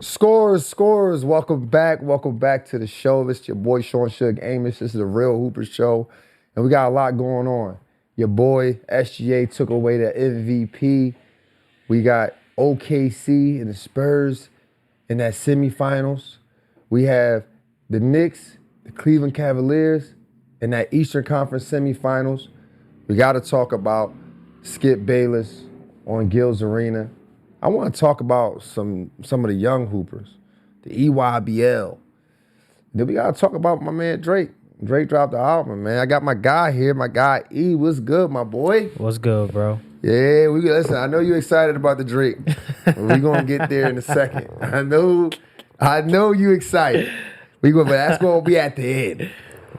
Scorers. Welcome back to the show. It's your boy Sean Suge Amos. This is the Real Hooper Show, and we got a lot going on. Your boy SGA took away the MVP. We got OKC and the Spurs in that semifinals. We have the Knicks, the Cleveland Cavaliers in that Eastern Conference semifinals. We got to talk about Skip Bayless on Gil's Arena. I want to talk about some of the young hoopers, the EYBL. Then we got to talk about my man Drake. Drake dropped the album, man. I got my guy here, my guy E. What's good, my boy? What's good, bro? Yeah, listen. I know you're excited about the Drake. We're gonna get there in a second. I know you excited. But that's gonna be at the end.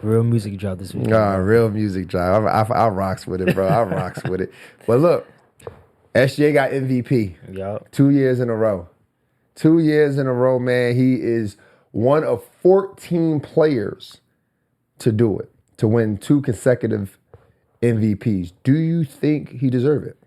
Real music drop this week. Real music drop. I rocks with it, bro. I rocks with it. But look, SGA got MVP. Yup. 2 years in a row. 2 years in a row, man. He is one of 14 players to do it, to win 2 consecutive MVPs. Do you think he deserved it?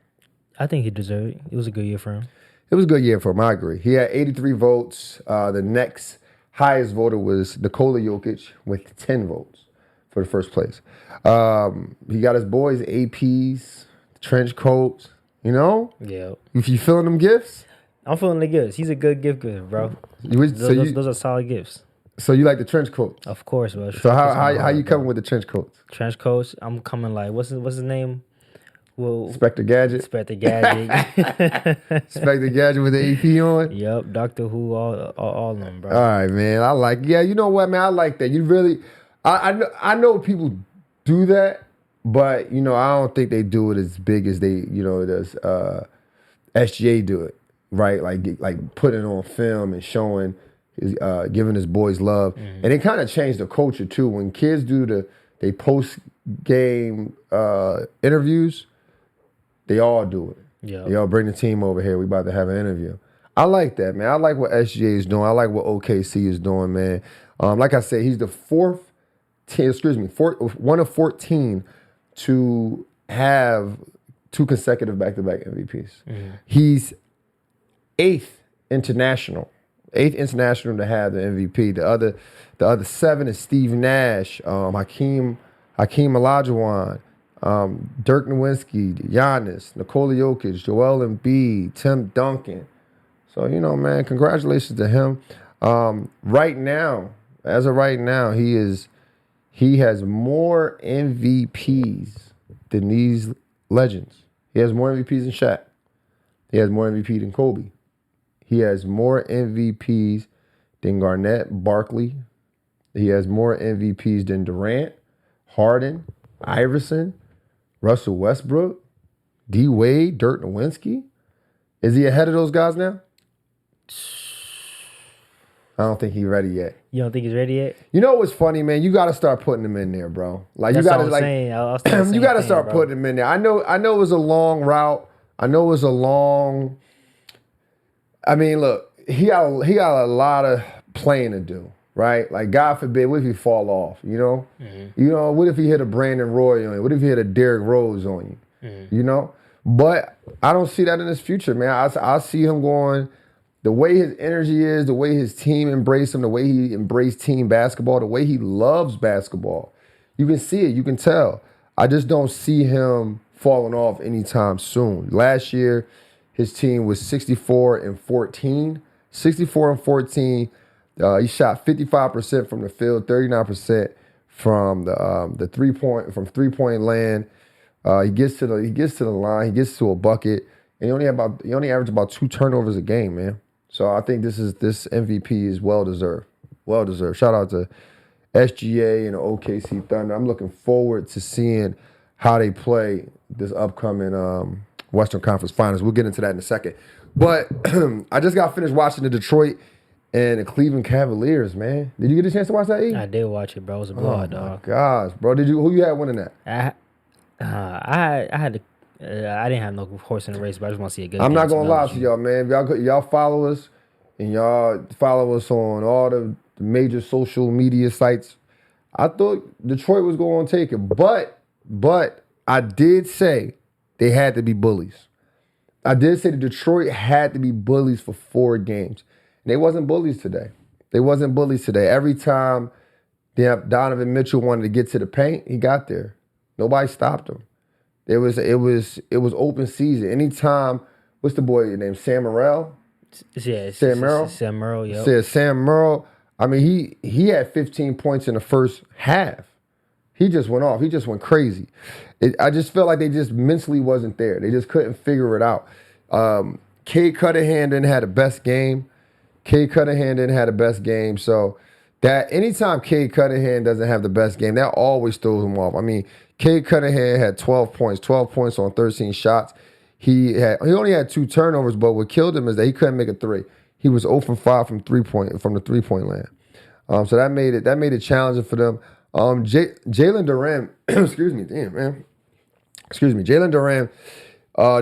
I think he deserved it. It was a good year for him. It was a good year for him, I agree. He had 83 votes. The next highest voter was Nikola Jokic with 10 votes for the first place. He got his boys, APs, trench coats, you know? Yeah. If you feeling them gifts? I'm feeling the gifts. He's a good gift giver, bro. Those are solid gifts. So you like the trench coats? Of course, bro. So how you coming with the trench coats? Trench coats, I'm coming like, what's his name? Well, Inspector Gadget? Inspector Gadget. Inspector Gadget with the AP on? Yep, Doctor Who, all of them, bro. All right, man. You know what, man? I like that. You really, I know people do that, but, you know, I don't think they do it as big as they, you know, does SGA do it, right? Like putting it on film and showing, giving his boys love. Mm-hmm. And it kind of changed the culture, too. When kids do they post-game interviews, they all do it. Yeah. They all bring the team over here. We about to have an interview. I like that, man. I like what SGA is doing. I like what OKC is doing, man. Like I said, he's the one of 14 to have 2 consecutive back-to-back MVPs. Mm-hmm. He's 8th international to have the MVP. The other 7 is Steve Nash, Hakeem Olajuwon, Dirk Nowitzki, Giannis, Nikola Jokic, Joel Embiid, Tim Duncan. So, you know, man, congratulations to him. As of right now, he has more MVPs than these legends. He has more MVPs than Shaq. He has more MVP than Kobe. He has more MVPs than Garnett, Barkley. He has more MVPs than Durant, Harden, Iverson, Russell Westbrook, D. Wade, Dirk Nowitzki. Is he ahead of those guys now? I don't think he's ready yet. You don't think he's ready yet? You know what's funny, man? You got to start putting him in there, bro. Like That's you got to like you got to start putting him in there. I know it was a long route. I know it was a long. I mean, look, he got a lot of playing to do, right? Like, God forbid, what if he fall off? You know, mm-hmm. You know, what if he hit a Brandon Roy on you? What if he hit a Derrick Rose on you? Mm-hmm. You know, but I don't see that in his future, man. I see him going. The way his energy is, the way his team embraced him, the way he embraced team basketball, the way he loves basketball. You can see it. You can tell. I just don't see him falling off anytime soon. Last year, his team was 64-14. 64-14. He shot 55% from the field, 39% from the 3-point land. He gets to the line. He gets to a bucket, and he only averaged about 2 turnovers a game, man. So I think this MVP is well deserved. Well deserved. Shout out to SGA and the OKC Thunder. I'm looking forward to seeing how they play this upcoming Western Conference Finals. We'll get into that in a second. But I just got finished watching the Detroit and the Cleveland Cavaliers, man. Did you get a chance to watch that, E? I did watch it, bro. It was a blowout, dog. Oh, my gosh, bro. Who you had winning that? I didn't have no horse in the race, but I just want to see a good game. I'm not going to lie to y'all, man. Y'all follow us, and y'all follow us on all the major social media sites. I thought Detroit was going to take it, but I did say they had to be bullies. I did say that Detroit had to be bullies for 4 games. And they wasn't bullies today. Every time Donovan Mitchell wanted to get to the paint, he got there. Nobody stopped him. It was open season. Anytime, what's the boy name? Sam Morrell? Yeah, Sam Merrill? Sam Merrill, yeah. Said Sam Merrill. I mean, he had 15 points in the first half. He just went off. He just went crazy. I just felt like they just mentally wasn't there. They just couldn't figure it out. Cade Cunningham didn't have the best game. So that anytime Cade Cunningham doesn't have the best game, that always throws him off. I mean, Cade Cunningham had 12 points on 13 shots. He only had 2 turnovers, but what killed him is that he couldn't make a three. He was 0 from 5 from the 3-point land. So that made it challenging for them. Jalen Duren, Jalen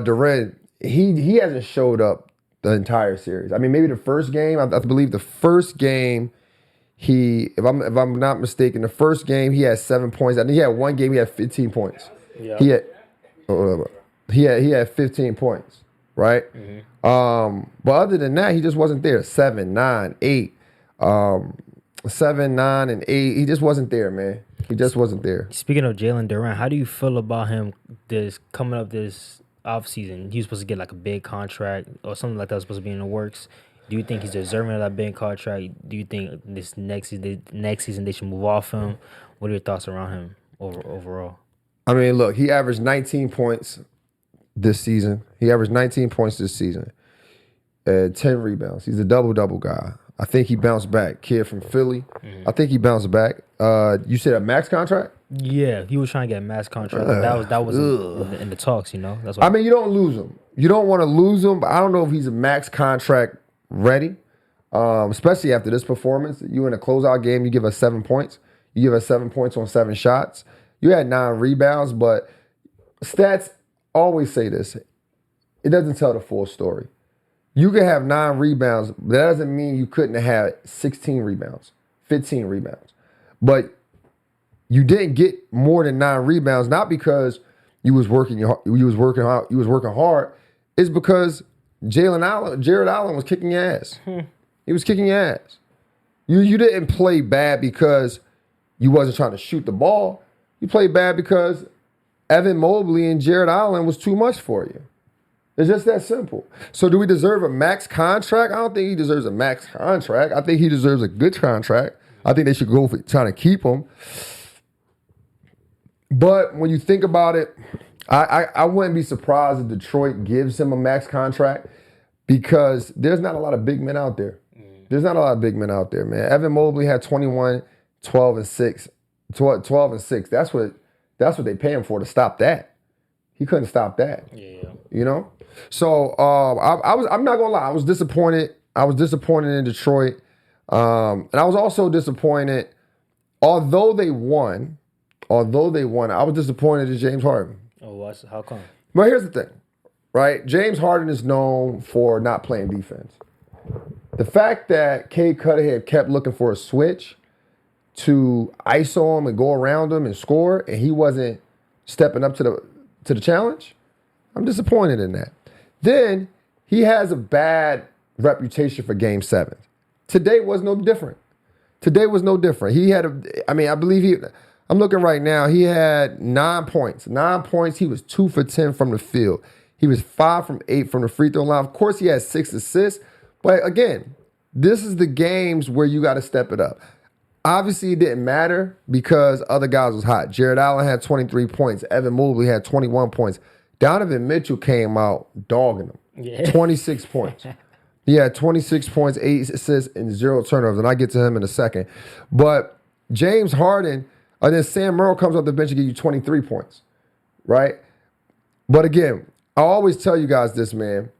Duren, he hasn't showed up the entire series. I mean, maybe the first game. I believe the first game, if I'm not mistaken, the first game he had 7 points. I think he had one game he had 15 points. Yeah. He had 15 points, right? Mm-hmm. But other than that, he just wasn't there. 7, 9, 8. 7, 9, and 8. He just wasn't there, man. He just wasn't there. Speaking of Jalen Duren, how do you feel about him coming up this offseason? He was supposed to get like a big contract or something like that was supposed to be in the works. Do you think he's deserving of that big contract? Do you think this next season they should move off him? What are your thoughts around him overall? I mean, look, he averaged 19 points this season. 10 rebounds. He's a double-double guy. I think he bounced back. Kid from Philly. Mm-hmm. I think he bounced back. You said a max contract? Yeah, he was trying to get a max contract. But that was in the talks, you know? That's what I mean, you don't lose him. You don't want to lose him, but I don't know if he's a max contract ready, especially after this performance. You in a closeout game, you give us 7 points. You give us 7 points on 7 shots. You had 9 rebounds, but stats always say this. It doesn't tell the full story. You can have 9 rebounds, but that doesn't mean you couldn't have had 16 rebounds, 15 rebounds. But you didn't get more than 9 rebounds, not because you was working hard. It's because Jared Allen was kicking your ass. He was kicking your ass. You didn't play bad because you wasn't trying to shoot the ball. You played bad because Evan Mobley and Jared Allen was too much for you. It's just that simple. So do we deserve a max contract? I don't think he deserves a max contract. I think he deserves a good contract. I think they should go for trying to keep him. But when you think about it, I wouldn't be surprised if Detroit gives him a max contract because there's not a lot of big men out there. There's not a lot of big men out there, man. Evan Mobley had 21, 12, and 6. 12 and 6. That's what they pay him for, to stop that. He couldn't stop that. Yeah. You know? So I'm not gonna lie, I was disappointed. I was disappointed in Detroit. And I was also disappointed, although they won, I was disappointed in James Harden. Oh, how come? But here's the thing, right? James Harden is known for not playing defense. The fact that Cade Cunningham kept looking for a switch to ISO him and go around him and score, and he wasn't stepping up to the challenge, I'm disappointed in that. Then he has a bad reputation for Game 7. Today was no different. He had I'm looking right now, he had 9 points. 9 points, he was 2 for 10 from the field. He was 5 from 8 from the free throw line. Of course, he had 6 assists. But again, this is the games where you got to step it up. Obviously, it didn't matter because other guys was hot. Jared Allen had 23 points. Evan Mobley had 21 points. Donovan Mitchell came out dogging him. Yeah. 26 points. He had 26 points, 8 assists, and 0 turnovers. And I get to him in a second. But James Harden, and then Sam Merrill comes off the bench and give you 23 points, right? But again, I always tell you guys this, man.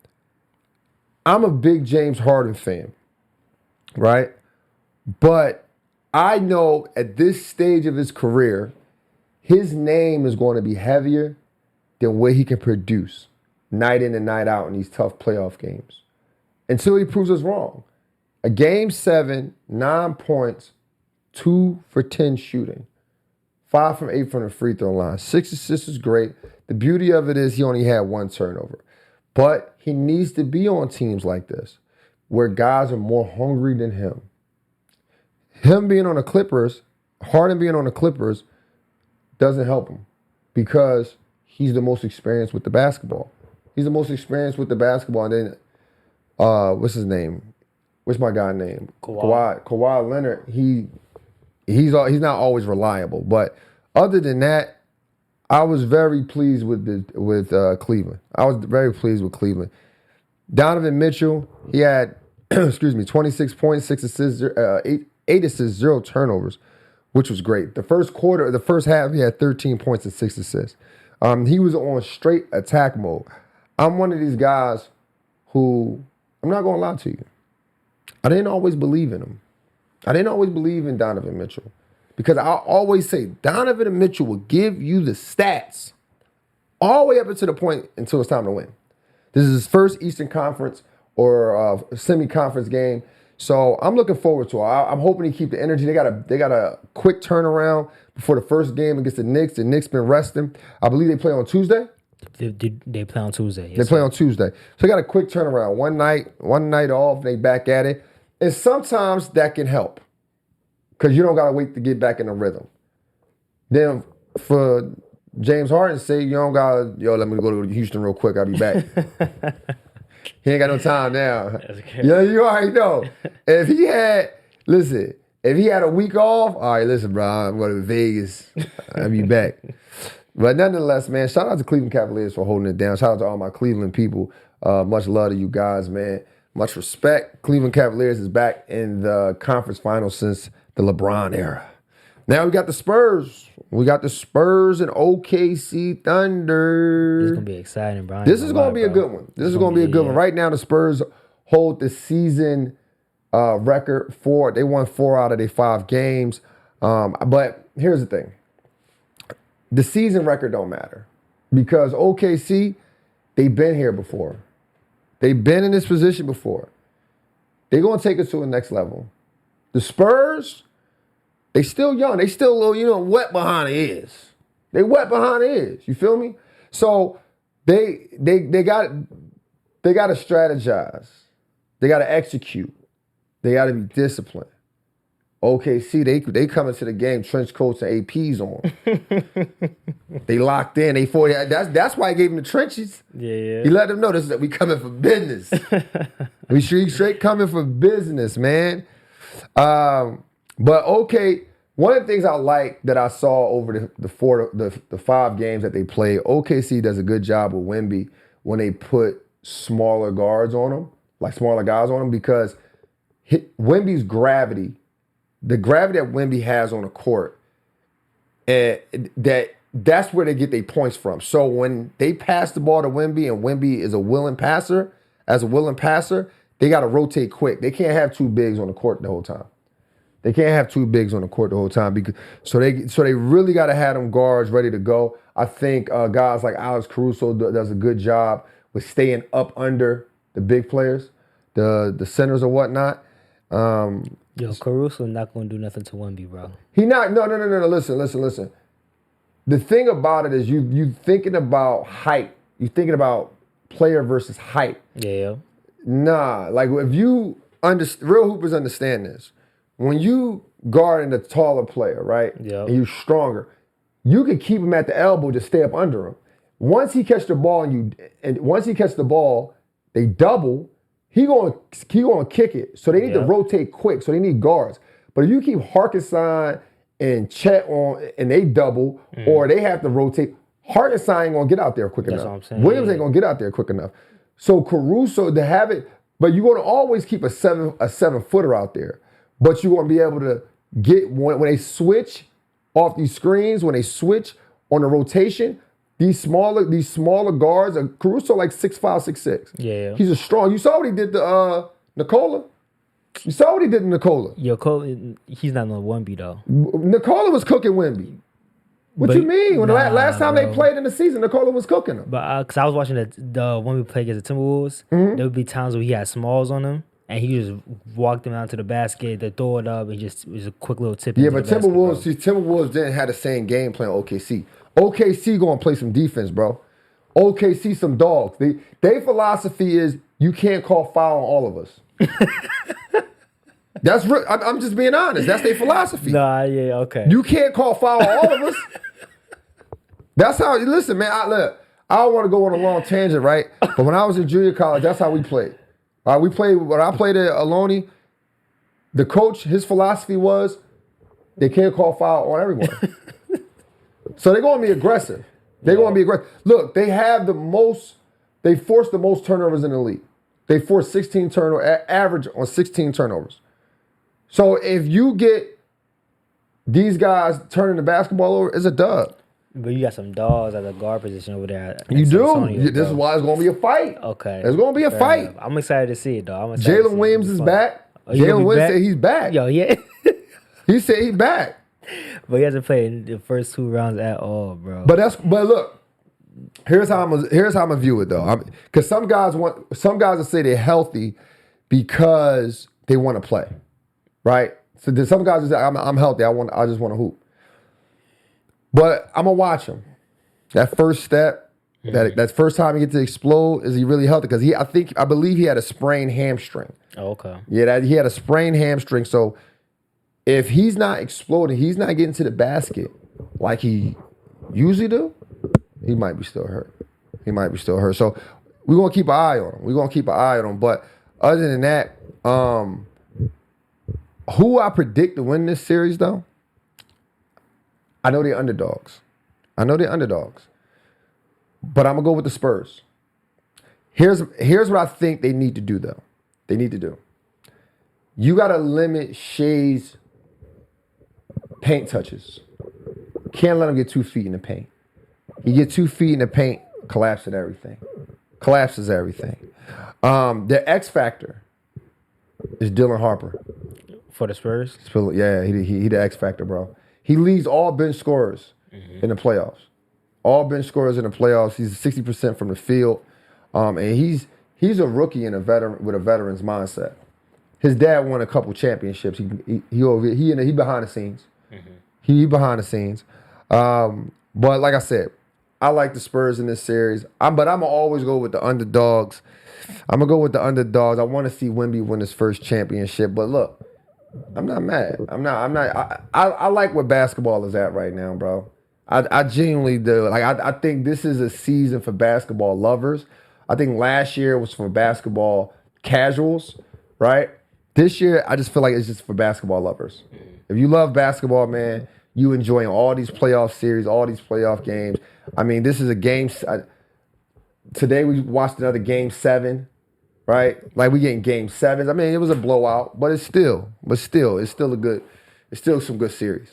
I'm a big James Harden fan, right? But I know at this stage of his career, his name is going to be heavier than what he can produce night in and night out in these tough playoff games until he proves us wrong. A Game 7, 9 points, 2 for 10 shooting, 5 from 8 from the free throw line. 6 assists is great. The beauty of it is he only had 1 turnover. But he needs to be on teams like this where guys are more hungry than him. Him being on the Clippers, Harden being on the Clippers, doesn't help him because he's the most experienced with the basketball. He's the most experienced with the basketball. And then, what's his name? What's my guy name? Kawhi Leonard. He's not always reliable, but other than that, I was very pleased with Cleveland. I was very pleased with Cleveland. Donovan Mitchell, he had 26 points, 6 assists, 8 assists, 0 turnovers, which was great. The first half, he had 13 points and 6 assists. He was on straight attack mode. I'm one of these guys who, I'm not going to lie to you, I didn't always believe in him. I didn't always believe in Donovan Mitchell because I always say Donovan Mitchell will give you the stats all the way up until the point until it's time to win. This is his first Eastern Conference or semi-conference game. So I'm looking forward to it. I'm hoping he keep the energy. They got a quick turnaround before the first game against the Knicks. The Knicks been resting. I believe they play on Tuesday. They play on Tuesday. Yes, they play on Tuesday. So they got a quick turnaround. One night off, they back at it. And sometimes that can help because you don't got to wait to get back in the rhythm. Then for James Harden say, you don't got to, let me go to Houston real quick. I'll be back. He ain't got no time now. Yeah, you already know. If he had a week off, all right, listen, bro, I'm going to Vegas. I'll be back. But nonetheless, man, shout out to Cleveland Cavaliers for holding it down. Shout out to all my Cleveland people. Much love to you guys, man. Much respect. Cleveland Cavaliers is back in the conference finals since the LeBron era. Now we got the Spurs. We got the Spurs and OKC Thunder. This is going to be exciting, Brian. This is going to be a good one. This is going to be a good one. Right now, the Spurs hold the season record for. They won 4 out of their 5 games. But here's the thing. The season record don't matter because OKC, they've been here before. They've been in this position before. They're going to take us to the next level. The Spurs, they still young. They still a little, wet behind the ears. They wet behind the ears. You feel me? So they got to strategize. They got to execute. They got to be disciplined. OKC, they come into the game trench coats and APs on. They locked in. That's why I gave them the trenches. Yeah. He let them know that we coming for business. We straight coming for business, man. But okay, one of the things I like that I saw over the 5 games that they played, OKC does a good job with Wemby when they put smaller guards on him, like smaller guys on him, because Wemby's gravity. The gravity that Wemby has on the court, that's where they get their points from. So when they pass the ball to Wemby and Wemby is a willing passer, they got to rotate quick. They can't have 2 bigs on the court the whole time. So they really got to have them guards ready to go. I think guys like Alex Caruso does a good job with staying up under the big players, the centers or whatnot. Caruso not going to do nothing to Wemby, bro. He not. No. Listen. The thing about it is you thinking about height. You thinking about player versus height. Yeah. Nah, like if you real hoopers understand this. When you guarding a taller player, right? Yeah. And you're stronger, you can keep him at the elbow, just stay up under him. Once he catch the ball they double. He gonna kick it. So they need to rotate quick. So they need guards. But if you keep Harkison and Chet on and they double or they have to rotate, Harkison ain't gonna get out there quick enough. That's what I'm saying. Williams ain't gonna get out there quick enough. So Caruso to have it, but you're gonna always keep a 7-footer out there. But you're gonna be able to get when they switch off these screens, when they switch on the rotation. These smaller guards, Caruso like 6'5", 6'6". Yeah. He's a strong. You saw what he did to Nikola? You saw what he did to Nikola? He's not no Wemby though. Nikola was cooking Wemby. What you mean? When last time they played in the season, Nikola was cooking him. But because I was watching the Wemby play against the Timberwolves, there would be times where he had smalls on him. And he just walked them out to the basket, they throw it up, and it was a quick little tip. Yeah, but Timberwolves didn't have the same game plan OKC. OKC gonna play some defense, bro. OKC some dogs. Their philosophy is you can't call foul on all of us. I'm just being honest. That's their philosophy. Nah, yeah, okay. You can't call foul on all of us. That's how. Listen, man. I don't want to go on a long tangent, right? But when I was in junior college, that's how we played. We played when I played at Aloni. The coach, his philosophy was they can't call foul on everyone. So they're going to be aggressive. They're going to be aggressive. Look, they force the most turnovers in the league. They force 16 turnovers, average on 16 turnovers. So if you get these guys turning the basketball over, it's a dub. But you got some dogs at the guard position over there. You do. This is why it's going to be a fight. Okay. It's going to be a fight. Enough. I'm excited to see it, though. Jalen Williams is back. Jalen Williams said he's back. Yo, yeah. He said he's back. But he hasn't played in the first 2 rounds at all, bro. But look, here's how I'm gonna view it though. Because some guys will say they're healthy because they want to play, right? So there's some guys will say I'm healthy. I just want to hoop. But I'm gonna watch him. That first step, that first time he gets to explode, is he really healthy? Because I believe he had a sprained hamstring. Oh, okay. Yeah, he had a sprained hamstring. So if he's not exploding, he's not getting to the basket like he usually do, he might be still hurt. So we're gonna keep an eye on him. But other than that, who I predict to win this series though? I know they're underdogs. But I'm gonna go with the Spurs. Here's what I think they need to do though. You gotta limit Shea's paint touches. Can't let him get 2 feet in the paint. He get 2 feet in the paint, collapses everything. The X factor is Dylan Harper. For the Spurs? Yeah, he the X factor, bro. He leads all bench scorers in the playoffs. He's 60% from the field. And he's a rookie and a veteran with a veteran's mindset. His dad won a couple championships. He behind the scenes. He behind the scenes. But like I said, I like the Spurs in this series. But I'm gonna always go with the underdogs. I want to see Wemby win his first championship. But look, I'm not mad. I like where basketball is at right now, bro. I genuinely do. Like I think this is a season for basketball lovers. I think last year was for basketball casuals, right? This year, I just feel like it's just for basketball lovers. If you love basketball, man, you enjoying all these playoff series, all these playoff games. I mean, this is a game. Today we watched another game 7, right? Like we getting game 7s. I mean, it was a blowout, but it's still some good series.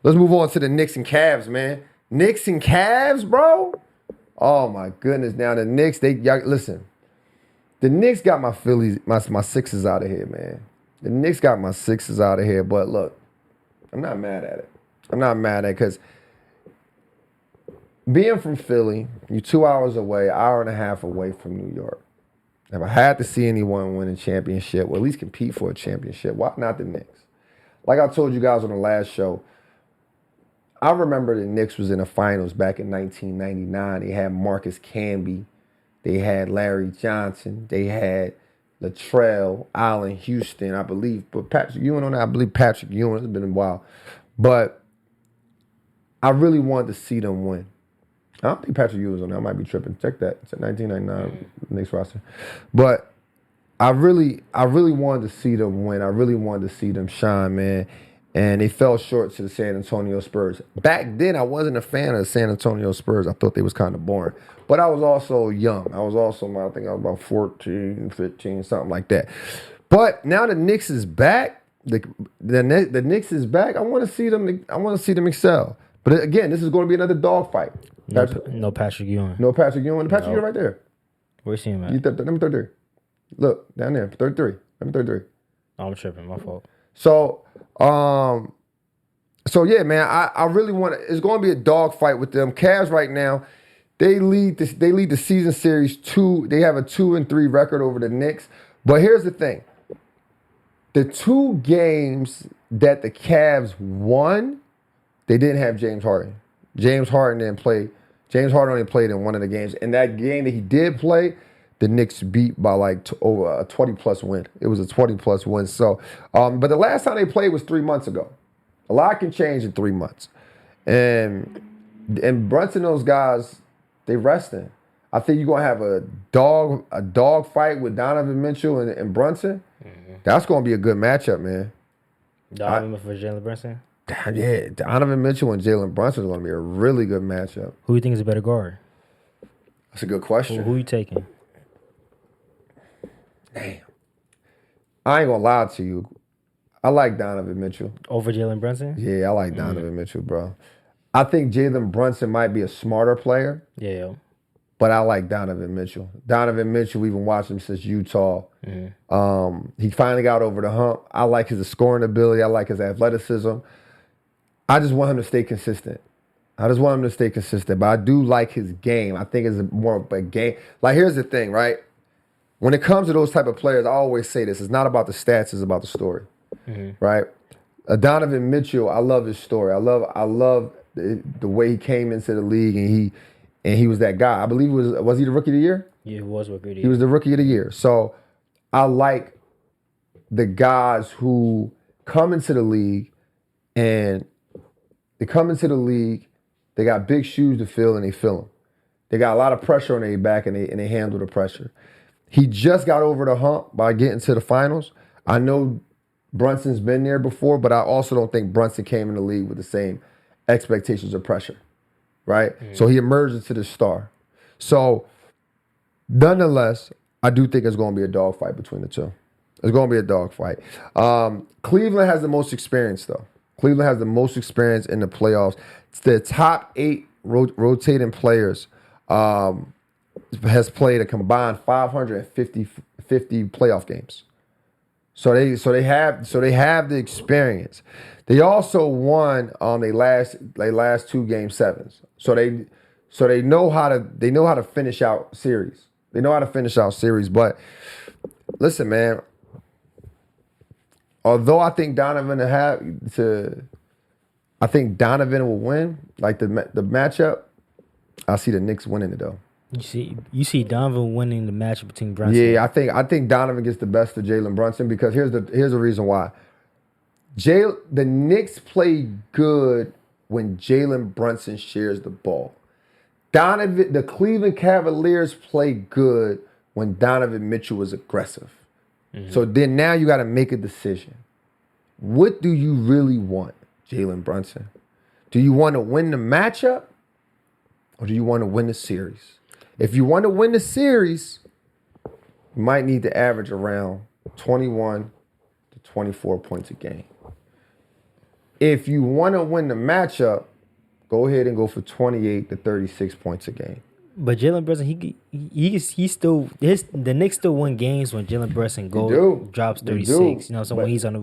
Let's move on to the Knicks and Cavs, man. Knicks and Cavs, bro. Oh my goodness! Now the Knicks, listen. The Knicks got my Phillies, my Sixers out of here, man. The Knicks got my Sixers out of here, but look, I'm not mad at it. Because being from Philly, you're 2 hours away, hour and a half away from New York. If I had to see anyone win a championship, or at least compete for a championship, why not the Knicks? Like I told you guys on the last show, I remember the Knicks was in the finals back in 1999. They had Marcus Camby. They had Larry Johnson. They had Latrell, Allen Houston, I believe. But Patrick Ewing on that, I believe Patrick Ewing. It's been a while. But I really wanted to see them win. I don't think Patrick Ewing was on that. I might be tripping. Check that. It's a 1999 Knicks roster. But I really wanted to see them win. I really wanted to see them shine, man. And they fell short to the San Antonio Spurs. Back then, I wasn't a fan of the San Antonio Spurs. I thought they was kind of boring. But I was also young. I think I was about 14, 15, something like that. But now the Knicks is back. The Knicks is back. I want to see them excel. But again, this is going to be another dogfight. No Patrick Ewing. Patrick Ewing right there. Where's he at? Number 33. Look, down there, 33. Number 33. Oh, I'm tripping. My fault. So yeah, man, I really want to. It's going to be a dogfight with them. Cavs right now, they lead the season series 2. They have a 2-3 record over the Knicks. But here's the thing: the 2 games that the Cavs won, they didn't have James Harden. James Harden only played in one of the games. And that game that he did play, the Knicks beat by like over a 20-plus win. It was a 20-plus win. So, but the last time they played was 3 months ago. A lot can change in 3 months. And Brunson, those guys, they resting. I think you're gonna have a dog fight with Donovan Mitchell and Brunson. Mm-hmm. That's gonna be a good matchup, man. Donovan for Jalen Brunson? Yeah, Donovan Mitchell and Jalen Brunson is gonna be a really good matchup. Who do you think is a better guard? That's a good question. Who are you taking? Damn. I ain't gonna lie to you. I like Donovan Mitchell. Over Jalen Brunson? Yeah, I like Donovan Mitchell, bro. I think Jalen Brunson might be a smarter player. Yeah. But I like Donovan Mitchell. Donovan Mitchell, we've been watching him since Utah. He finally got over the hump. I like his scoring ability. I like his athleticism. I just want him to stay consistent. But I do like his game. I think it's more of a game. Like, here's the thing, right? When it comes to those type of players, I always say this. It's not about the stats. It's about the story, right? Donovan Mitchell, I love his story. I love the way he came into the league and he was that guy. I believe was he the rookie of the year? Yeah, he was rookie of the year. He was the rookie of the year. So I like the guys who come into the league and they got big shoes to fill and they fill them. They got a lot of pressure on their back and they handle the pressure. He just got over the hump by getting to the finals. I know Brunson's been there before, but I also don't think Brunson came in the league with the same expectations of pressure, right? So he emerged into the star. So nonetheless, I do think it's going to be a dogfight between the two. It's going to be a dogfight. Cleveland has the most experience, though. Cleveland has the most experience in the playoffs. It's the top 8 rotating players has played a combined 550 playoff games. So they have the experience. They also won on their last 2 game 7s. So they know how to finish out series. But listen, man. Although I think Donovan will win, like the matchup. I see the Knicks winning it though. You see Donovan winning the match between Brunson. Yeah, I think Donovan gets the best of Jalen Brunson because here's the reason why. The Knicks play good when Jalen Brunson shares the ball. The Cleveland Cavaliers play good when Donovan Mitchell is aggressive. So then now you got to make a decision. What do you really want, Jalen Brunson? Do you want to win the matchup or do you want to win the series? If you want to win the series, you might need to average around 21 to 24 points a game. If you want to win the matchup, go ahead and go for 28 to 36 points a game. But Jalen Brunson, the Knicks still win games when Jalen Brunson drops 36. You know, so when he's on that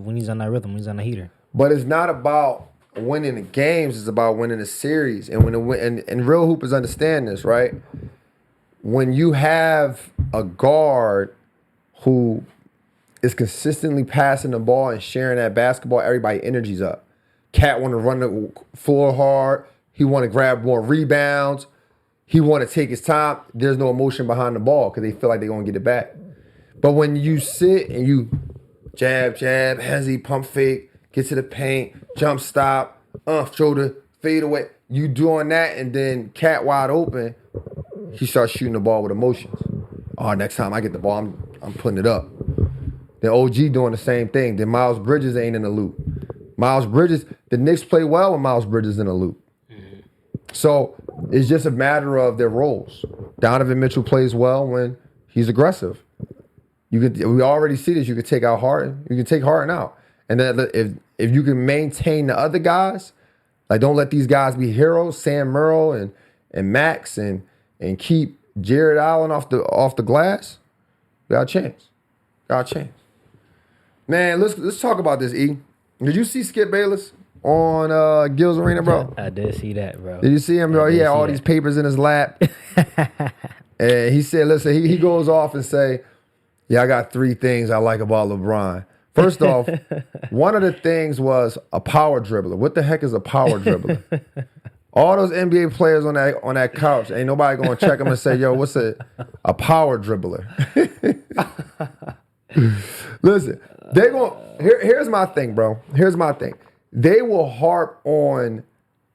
rhythm, when he's on the heater. But it's not about winning the games; it's about winning the series. And and real hoopers understand this, right? When you have a guard who is consistently passing the ball and sharing that basketball, everybody energy's up. Cat want to run the floor hard. He want to grab more rebounds. He want to take his time. There's no emotion behind the ball because they feel like they're going to get it back. But when you sit and you jab, hezzy, pump fake, get to the paint, jump stop, shoulder, fade away, you doing that and then Cat wide open, he starts shooting the ball with emotions. Oh, next time I get the ball, I'm putting it up. Then OG doing the same thing. Then Miles Bridges ain't in the loop. The Knicks play well when Miles Bridges in the loop. So it's just a matter of their roles. Donovan Mitchell plays well when he's aggressive. We already see this. You could take out Harden. You can take Harden out. And then if you can maintain the other guys, like don't let these guys be heroes, Sam Merrill and Max and keep Jared Allen off the glass, got a chance. Man, let's talk about this, E. Did you see Skip Bayless on Gil's Arena, bro? I did see that, bro. Did you see him, bro? He had all these papers in his lap. And he said, listen, he goes off and say, yeah, I got 3 things I like about LeBron. First off, one of the things was a power dribbler. What the heck is a power dribbler? All those NBA players on that couch, ain't nobody gonna check them and say, "Yo, what's a power dribbler?" Listen, they going here's my thing, bro. Here's my thing. They will harp on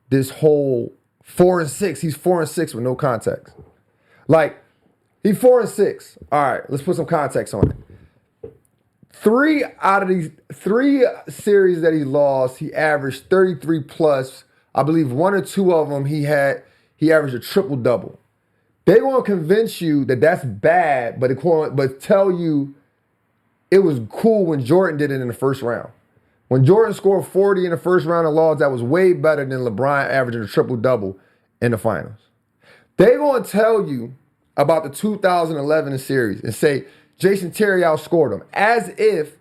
this whole 4-6. He's 4-6 with no context. Like, he's 4-6. All right, let's put some context on it. 3 out of these 3 series that he lost, he averaged 33 plus. I believe 1 or 2 of them he averaged a triple double. They're gonna convince you that that's bad, but tell you it was cool when Jordan did it in the first round. When Jordan scored 40 in the first round of laws, that was way better than LeBron averaging a triple double in the finals. They're gonna tell you about the 2011 series and say Jason Terry outscored him, as if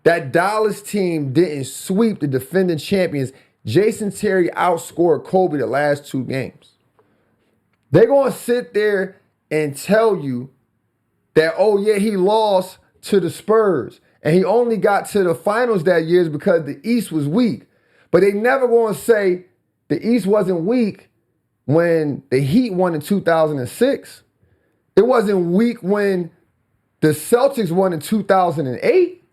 that Dallas team didn't sweep the defending champions. Jason Terry outscored Kobe the last 2 games. They're going to sit there and tell you that, oh yeah, he lost to the Spurs and he only got to the finals that year because the East was weak. But they never going to say the East wasn't weak when the Heat won in 2006. It wasn't weak when the Celtics won in 2008.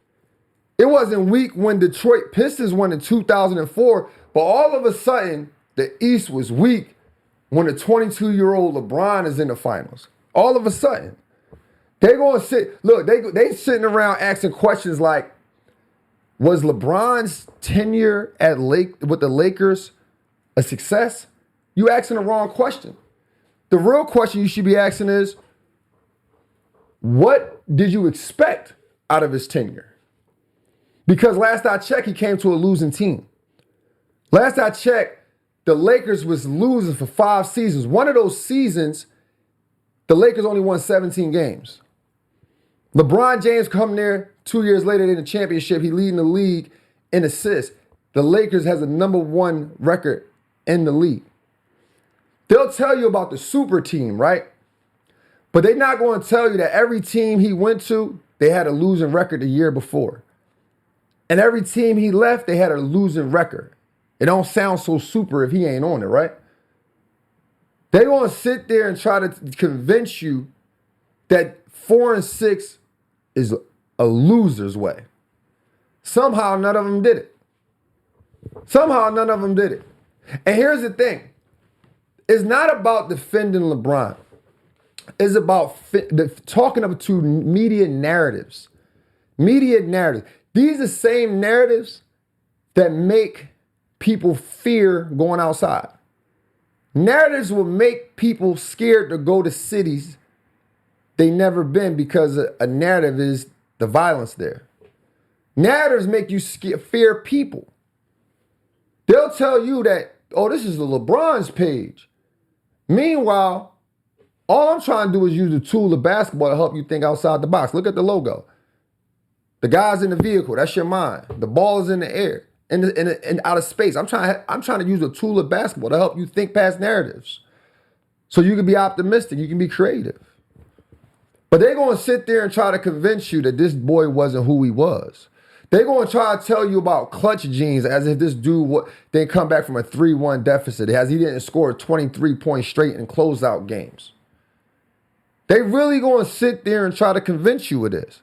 It wasn't weak when Detroit Pistons won in 2004. But all of a sudden, the East was weak when a 22-year-old LeBron is in the finals. All of a sudden. They're going to sit, look, they sitting around asking questions like, was LeBron's tenure with the Lakers a success? You asking the wrong question. The real question you should be asking is, what did you expect out of his tenure? Because last I checked, he came to a losing team. Last I checked, the Lakers was losing for 5 seasons. One of those seasons, the Lakers only won 17 games. LeBron James come there 2 years later in the championship. He leading the league in assists. The Lakers has a #1 record in the league. They'll tell you about the super team, right? But they're not going to tell you that every team he went to, they had a losing record the year before. And every team he left, they had a losing record. It don't sound so super if he ain't on it, right? They're going to sit there and try to convince you that 4-6 is a loser's way. Somehow none of them did it. Somehow none of them did it. And here's the thing. It's not about defending LeBron. It's about talking up to media narratives. Media narratives. These are the same narratives that make people fear going outside. Narratives will make people scared to go to cities they never been because a narrative is the violence there. Narratives make you fear people. They'll tell you that, oh, this is the LeBron's page. Meanwhile, all I'm trying to do is use the tool of basketball to help you think outside the box. Look at the logo. The guy's in the vehicle. That's your mind. The ball is in the air, in out of space. I'm trying to use the tool of basketball to help you think past narratives, so you can be optimistic. You can be creative. But they're going to sit there and try to convince you that this boy wasn't who he was. They're going to try to tell you about clutch genes as if this dude didn't come back from a 3-1 deficit, as he didn't score 23 points straight in closeout games. They really going to sit there and try to convince you of this.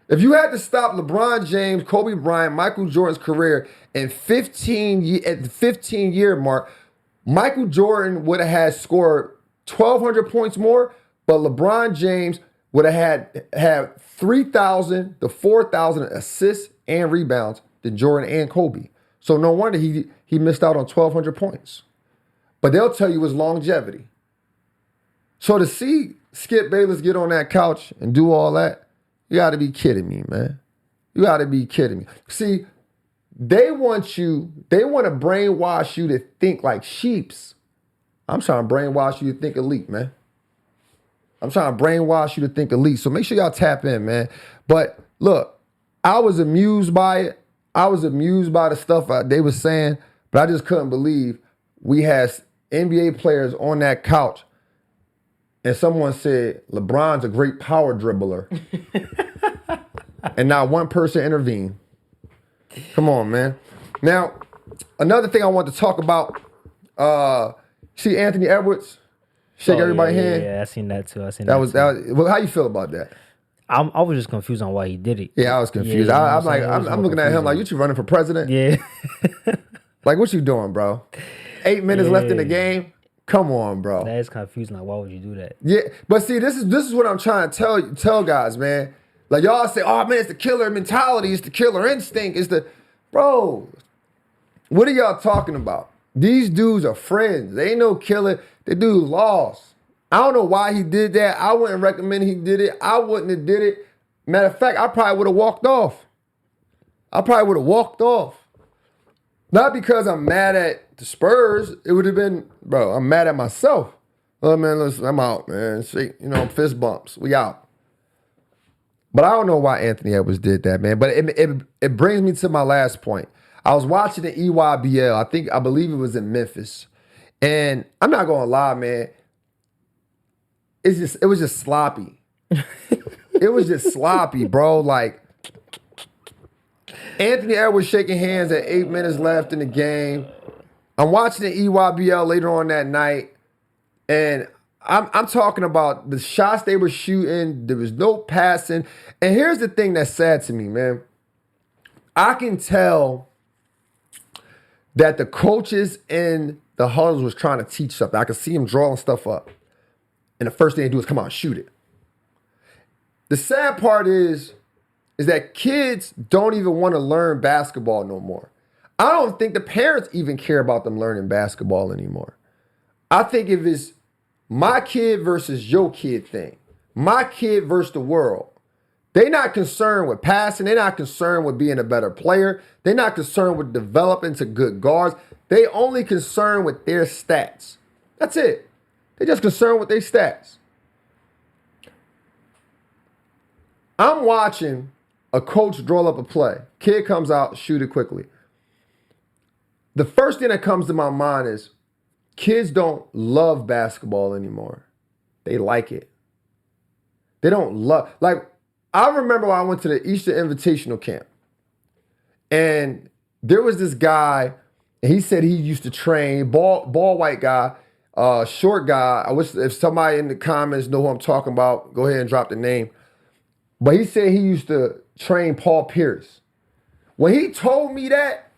If you had to stop LeBron James, Kobe Bryant, Michael Jordan's career at the 15-year mark, Michael Jordan would have had scored 1,200 points more, but LeBron James would have had 3,000 to 4,000 assists and rebounds than Jordan and Kobe. So no wonder he missed out on 1,200 points. But they'll tell you his longevity. So to see Skip Bayless get on that couch and do all that, you got to be kidding me, man. You got to be kidding me. See, they want to brainwash you to think like sheeps. I'm trying to brainwash you to think elite, man. I'm trying to brainwash you to think elite. So make sure y'all tap in, man. But look, I was amused by it. I was amused by the stuff they were saying, but I just couldn't believe we had NBA players on that couch and someone said, LeBron's a great power dribbler. And not one person intervened. Come on, man. Now, another thing I want to talk about See Anthony Edwards shake everybody's hand. Yeah, I seen that too. I seen That was. Well, how you feel about that? I was just confused on why he did it. Yeah, I was confused. Yeah, I'm like, I'm looking at him like, you running for president? Yeah. Like, what you doing, bro? 8 minutes left in the game. Come on, bro. That is confusing. Like, why would you do that? Yeah, but see, this is what I'm trying to tell guys, man. Like y'all say, oh man, it's the killer mentality, it's the killer instinct, it's the bro. What are y'all talking about? These dudes are friends. They ain't no killer. The dude lost. I don't know why he did that. I wouldn't recommend he did it. I wouldn't have did it. Matter of fact, I probably would have walked off. Not because I'm mad at the Spurs. It would have been, bro, I'm mad at myself. Oh, man, listen, I'm out, man. See, fist bumps. We out. But I don't know why Anthony Edwards did that, man. But it brings me to my last point. I was watching the EYBL. I believe it was in Memphis. And I'm not going to lie, man. It was just sloppy. It was just sloppy, bro. Like, Anthony Edwards shaking hands at 8 minutes left in the game. I'm watching the EYBL later on that night, and I'm talking about the shots they were shooting. There was no passing. And here's the thing that's sad to me, man. I can tell that the coaches in the huddles was trying to teach something. I could see them drawing stuff up. And the first thing they do is come out and shoot it. The sad part is that kids don't even want to learn basketball no more. I don't think the parents even care about them learning basketball anymore. I think if it's my kid versus your kid thing, my kid versus the world, they're not concerned with passing. They're not concerned with being a better player. They're not concerned with developing to good guards. They only concerned with their stats. That's it. They're just concerned with their stats. I'm watching a coach draw up a play. Kid comes out, shoot it quickly. The first thing that comes to my mind is kids don't love basketball anymore. They like it. They don't love, like, I remember when I went to the Easter Invitational Camp, and there was this guy, and he said he used to train, bald white guy, short guy. I wish if somebody in the comments know who I'm talking about, go ahead and drop the name. But he said he used to train Paul Pierce. When he told me that,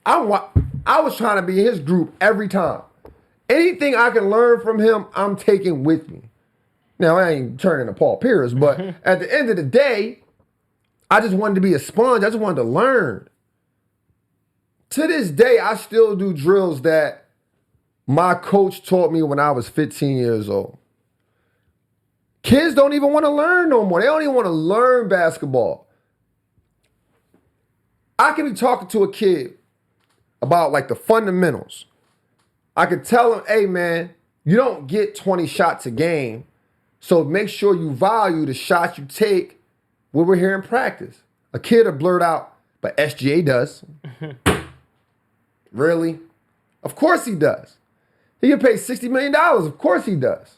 I was trying to be in his group every time. Anything I can learn from him, I'm taking with me. Now, I ain't turning to Paul Pierce, but at the end of the day, I just wanted to be a sponge. I just wanted to learn. To this day, I still do drills that my coach taught me when I was 15 years old. Kids don't even want to learn no more. They don't even want to learn basketball. I can be talking to a kid about like the fundamentals. I could tell him, hey man, you don't get 20 shots a game, so make sure you value the shots you take when we're here in practice. A kid will blurt out, but SGA does. Really? Of course he does. He can pay $60 million. Of course he does.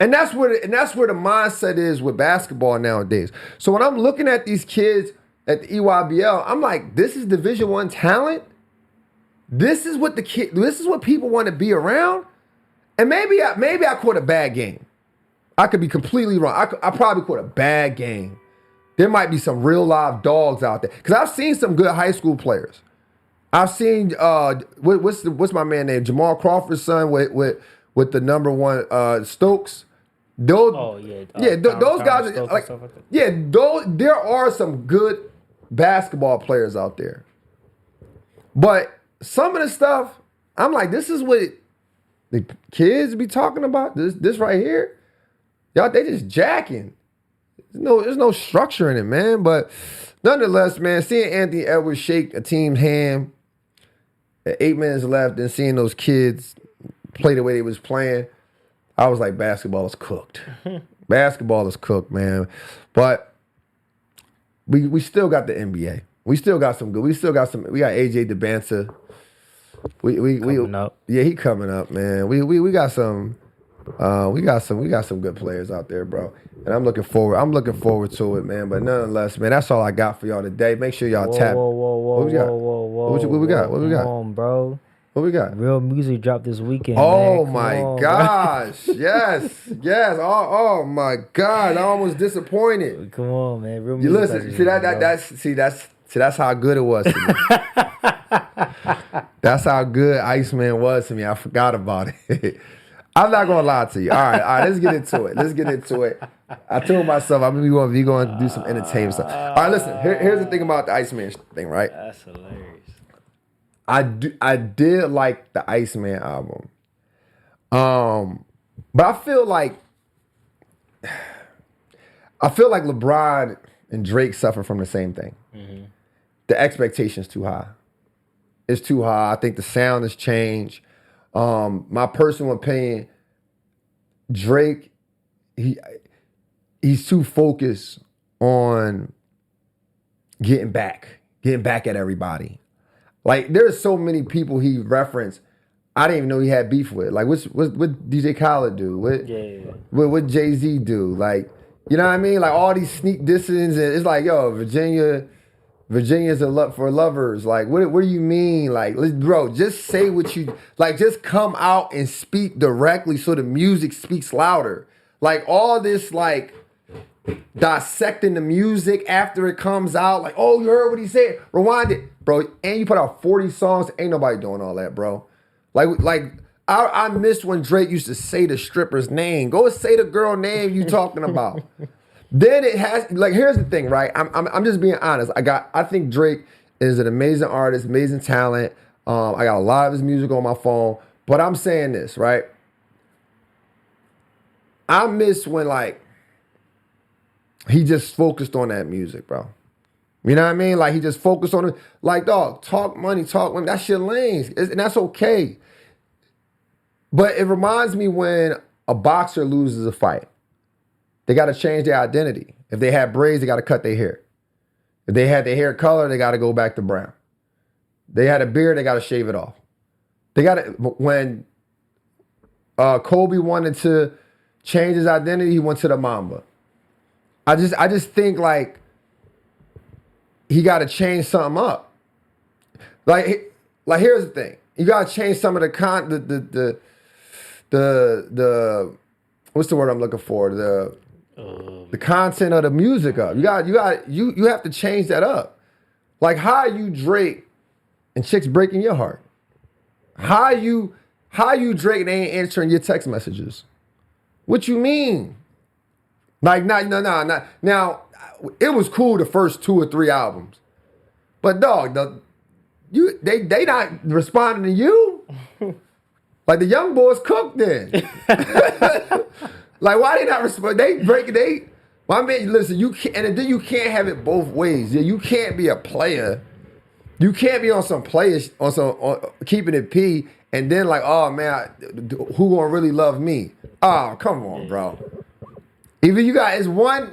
And that's where the mindset is with basketball nowadays. So when I'm looking at these kids at the EYBL, I'm like, this is Division I talent. This is what people want to be around. And maybe I caught a bad game. I could be completely wrong. I probably caught a bad game. There might be some real live dogs out there. Because I've seen some good high school players. I've seen what's my man name? Jamal Crawford's son with the number one Stokes. Those guys are like there are some good basketball players out there. But some of the stuff, I'm like, this is what the kids be talking about. This right here. Y'all, they just jacking. There's no structure in it, man. But nonetheless, man, seeing Anthony Edwards shake a team's hand at 8 minutes left and seeing those kids play the way they was playing, I was like, basketball is cooked. Basketball is cooked, man. But we still got the NBA. We still got some good. We got AJ DeBanza. We coming up. Yeah, he coming up, man. We got some good players out there, bro. And I'm looking forward to it, man. But nonetheless, man, that's all I got for y'all today. Make sure y'all tap. Whoa. What we got? What we got? Come on, bro. What we got? Real music dropped this weekend. Oh man. my Come on, gosh. Yes. Oh my God. I almost disappointed. bro. Come on, man. Real You music. listen, that's how good it was to me. That's how good Iceman was to me. I forgot about it. I'm not gonna lie to you. All right, let's get into it. I told myself I'm gonna be going to do some entertainment stuff. All right, listen. Here's the thing about the Iceman thing, right? That's hilarious. I did like the Iceman album, but I feel like LeBron and Drake suffer from the same thing. Mm-hmm. The expectation's too high. It's too high. I think the sound has changed. My personal opinion, Drake, he's too focused on getting back at everybody. Like, there's so many people he referenced I didn't even know he had beef with. Like, what DJ Khaled do? What Jay-Z do? Like, you know what I mean? Like, all these sneak dissings, and it's like, yo, Virginia's for lovers. Like, what do you mean? Like, bro, just say what you, like, just come out and speak directly so the music speaks louder. Like, all this, like, dissecting the music after it comes out. Like, oh, you heard what he said? Rewind it. Bro, and you put out 40 songs. Ain't nobody doing all that, bro. Like I missed when Drake used to say the stripper's name. Go say the girl name you talking about. Then it has, like, here's the thing, right? I'm just being honest. I think Drake is an amazing artist, amazing talent. I got a lot of his music on my phone. But I'm saying this, right? I miss when, like, he just focused on that music, bro. You know what I mean? Like, he just focused on it. Like, dog, talk money, talk women. That's your lanes. And that's okay. But it reminds me when a boxer loses a fight. They got to change their identity. If they had braids, they got to cut their hair. If they had their hair color, they got to go back to brown. They had a beard, they got to shave it off. They got to, when Kobe wanted to change his identity, he went to the Mamba. I just think, like, he got to change something up. Like here's the thing. You got to change some of the what's the word I'm looking for? The content of the music up. You have to change that up. Like, how are you Drake and chicks breaking your heart? How are you Drake and they ain't answering your text messages? What you mean? Like, no. Now, it was cool the first 2 or 3 albums, but dog, they not responding to you. Like, the young boys cooked then. Like, why they not respond? I mean, listen, you can't, and then you can't have it both ways. You can't be a player. You can't be on some players on keeping it P, and then, like, oh man, who gonna really love me? Oh, come on, bro. Either you got it's one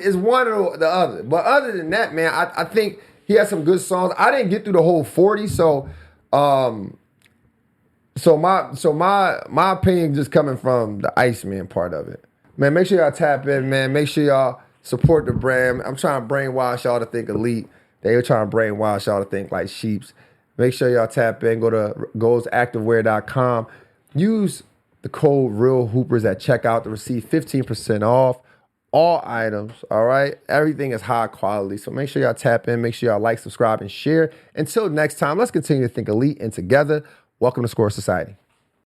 or the other. But other than that, man, I think he has some good songs. I didn't get through the whole 40, so my opinion just coming from the Iceman part of it. Man, make sure y'all tap in, man. Make sure y'all support the brand. I'm trying to brainwash y'all to think elite. They were trying to brainwash y'all to think like sheeps. Make sure y'all tap in. Go to goalsactivewear.com. Use the code REALHOOPERS at checkout to receive 15% off all items, all right? Everything is high quality. So make sure y'all tap in. Make sure y'all like, subscribe, and share. Until next time, let's continue to think elite and together. Welcome to Score Society.